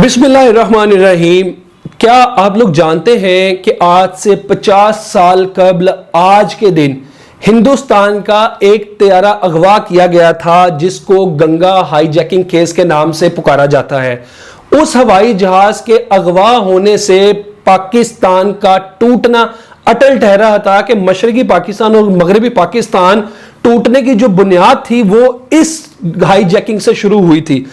بسم اللہ الرحمن الرحیم۔ کیا آپ لوگ جانتے ہیں کہ آج سے 50 سال قبل آج کے دن ہندوستان کا ایک طیارہ اغوا کیا گیا تھا جس کو گنگا ہائی جیکنگ کیس کے نام سے پکارا جاتا ہے۔ اس ہوائی جہاز کے اغوا ہونے سے پاکستان کا ٹوٹنا اٹل ٹھہرا تھا کہ مشرقی پاکستان اور مغربی پاکستان ٹوٹنے کی جو بنیاد تھی وہ اس ہائی جیکنگ سے شروع ہوئی تھی۔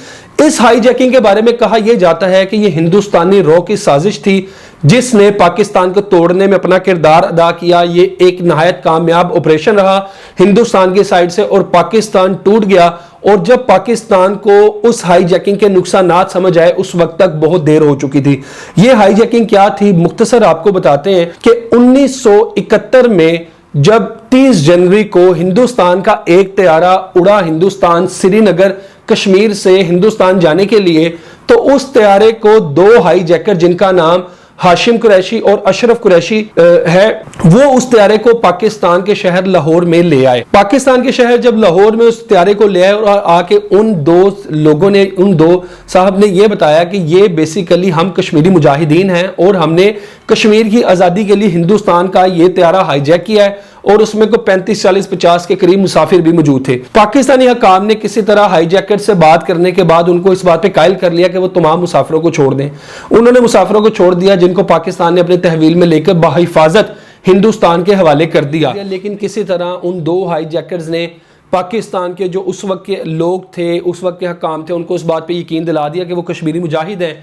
اس ہائی جیکنگ کے بارے میں کہا یہ جاتا ہے کہ یہ ہندوستانی رو کی سازش تھی جس نے پاکستان کو توڑنے میں اپنا کردار ادا کیا۔ یہ ایک نہایت کامیاب آپریشن رہا ہندوستان کی سائیڈ سے اور پاکستان ٹوٹ گیا، اور جب پاکستان کو اس ہائی جیکنگ کے نقصانات سمجھ آئے اس وقت تک بہت دیر ہو چکی تھی۔ یہ ہائی جیکنگ کیا تھی مختصر آپ کو بتاتے ہیں کہ 1971 میں جب 30 جنوری کو ہندوستان کا ایک طیارہ اڑا ہندوستان سری نگر کشمیر سے ہندوستان جانے کے لیے، تو اس طیارے کو دو ہائی جیکر جن کا نام ہاشم قریشی اور اشرف قریشی ہے، وہ اس طیارے کو پاکستان کے شہر لاہور میں لے آئے۔ پاکستان کے شہر جب لاہور میں اس طیارے کو لے آئے اور آ کے ان دو لوگوں نے، ان دو صاحب نے یہ بتایا کہ یہ بیسیکلی ہم کشمیری مجاہدین ہیں اور ہم نے کشمیر کی آزادی کے لیے ہندوستان کا یہ طیارہ ہائی جیک کیا ہے، اور اس میں کو 35 40 50 کے قریب مسافر بھی موجود تھے۔ پاکستانی حکام نے کسی طرح ہائی جیکر سے بات کرنے کے بعد ان کو اس بات پہ قائل کر لیا کہ وہ تمام مسافروں کو چھوڑ دیں۔ انہوں نے مسافروں کو چھوڑ دیا جن کو پاکستان نے اپنے تحویل میں لے کر بحفاظت ہندوستان کے حوالے کر دیا، لیکن کسی طرح ان دو ہائی جیکرز نے پاکستان کے جو اس وقت کے لوگ تھے، اس وقت کے حکام تھے، ان کو اس بات پہ یقین دلا دیا کہ وہ کشمیری مجاہد ہیں،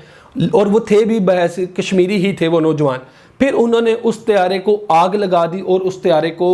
اور وہ تھے بھی بحث کشمیری ہی تھے وہ نوجوان۔ پھر انہوں نے اس طیارے کو آگ لگا دی اور اس طیارے کو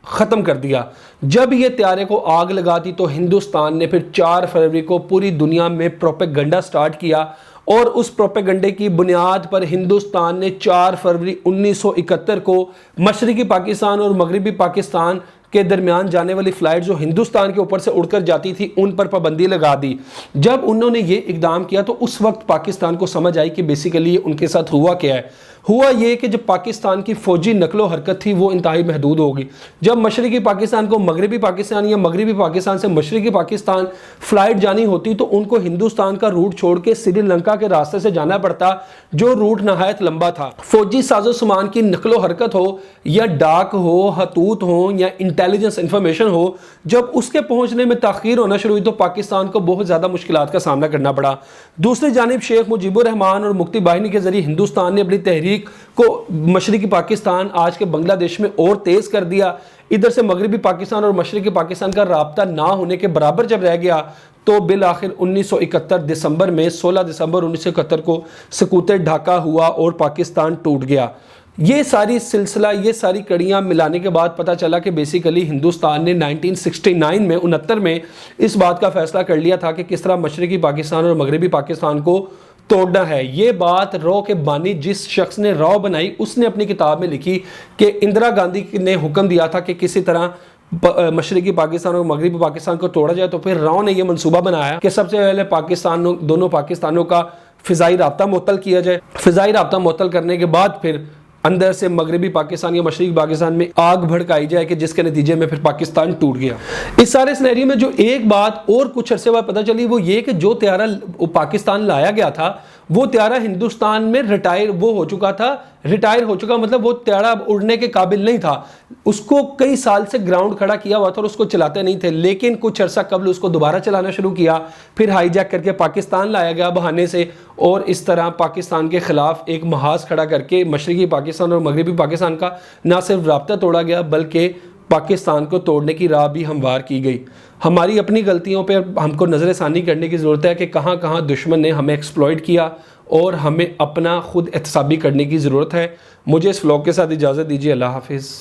ختم کر دیا۔ جب یہ طیارے کو آگ لگا دی تو ہندوستان نے پھر 4 فروری کو پوری دنیا میں پروپیگنڈا سٹارٹ کیا، اور اس پروپیگنڈے کی بنیاد پر ہندوستان نے 4 فروری 1971 کو مشرقی پاکستان اور مغربی پاکستان کے درمیان جانے والی فلائٹ جو ہندوستان کے اوپر سے اڑ کر جاتی تھی ان پر پابندی لگا دی۔ جب انہوں نے یہ اقدام کیا تو اس وقت پاکستان کو سمجھ آئی کہ بیسیکلی ان کے ساتھ ہوا کیا ہے۔ ہوا یہ کہ جب پاکستان کی فوجی نقل و حرکت تھی وہ انتہائی محدود ہوگی۔ جب مشرقی پاکستان کو مغربی پاکستان یا مغربی پاکستان سے مشرقی پاکستان فلائٹ جانی ہوتی تو ان کو ہندوستان کا روٹ چھوڑ کے سری لنکا کے راستے سے جانا پڑتا، جو روٹ نہایت لمبا تھا۔ فوجی ساز و سامان کی نقل و حرکت ہو یا ڈاک ہو، خطوط ہو یا انٹیلیجنس انفارمیشن ہو، جب اس کے پہنچنے میں تاخیر ہونا شروع ہوئی تو پاکستان کو بہت زیادہ مشکلات کا سامنا کرنا پڑا۔ دوسری جانب شیخ مجیب الرحمان اور مکتی باہنی کے ذریعے ہندوستان نے اپنی تحریک کو مشرقی پاکستان آج کے بنگلہ دیش میں اور تیز کر دیا۔ ادھر سے مغربی پاکستان اور مشرقی پاکستان کا رابطہ نہ ہونے کے برابر جب رہ گیا تو بالآخر 1971 دسمبر میں 16 دسمبر 1971 کو سقوط ڈھاکہ ہوا اور پاکستان ٹوٹ گیا۔ یہ ساری سلسلہ، یہ ساری کڑیاں ملانے کے بعد پتہ چلا کہ بیسیکلی ہندوستان نے 1969 میں 69 میں اس بات کا فیصلہ کر لیا تھا کہ کس طرح مشرقی پاکستان اور مغربی پاکستان کو توڑنا ہے۔ یہ بات رو کے بانی جس شخص نے رو بنائی اس نے اپنی کتاب میں لکھی کہ اندرا گاندھی نے حکم دیا تھا کہ کسی طرح مشرقی پاکستان اور مغربی پاکستان کو توڑا جائے، تو پھر راؤ نے یہ منصوبہ بنایا کہ سب سے پہلے دونوں پاکستانوں کا فضائی رابطہ معطل کیا جائے۔ فضائی رابطہ معطل کرنے کے بعد پھر اندر سے مغربی پاکستان یا مشرقی پاکستان میں آگ بھڑکائی جائے کہ جس کے نتیجے میں پھر پاکستان ٹوٹ گیا۔ اس سارے سینیریو میں جو ایک بات اور کچھ عرصے بعد پتہ چلی وہ یہ کہ جو طیارہ پاکستان لایا گیا تھا وہ طیارہ ہندوستان میں ریٹائر ہو چکا مطلب وہ طیارہ اڑنے کے قابل نہیں تھا۔ اس کو کئی سال سے گراؤنڈ کھڑا کیا ہوا تھا اور اس کو چلاتے نہیں تھے، لیکن کچھ عرصہ قبل اس کو دوبارہ چلانا شروع کیا، پھر ہائی جیک کر کے پاکستان لایا گیا بہانے سے، اور اس طرح پاکستان کے خلاف ایک محاذ کھڑا کر کے مشرقی پاکستان اور مغربی پاکستان کا نہ صرف رابطہ توڑا گیا بلکہ پاکستان کو توڑنے کی راہ بھی ہموار کی گئی۔ ہماری اپنی غلطیوں پہ ہم کو نظر ثانی کرنے کی ضرورت ہے کہ کہاں کہاں دشمن نے ہمیں ایکسپلائٹ کیا، اور ہمیں اپنا خود احتسابی کرنے کی ضرورت ہے۔ مجھے اس ولاگ کے ساتھ اجازت دیجیے۔ اللہ حافظ۔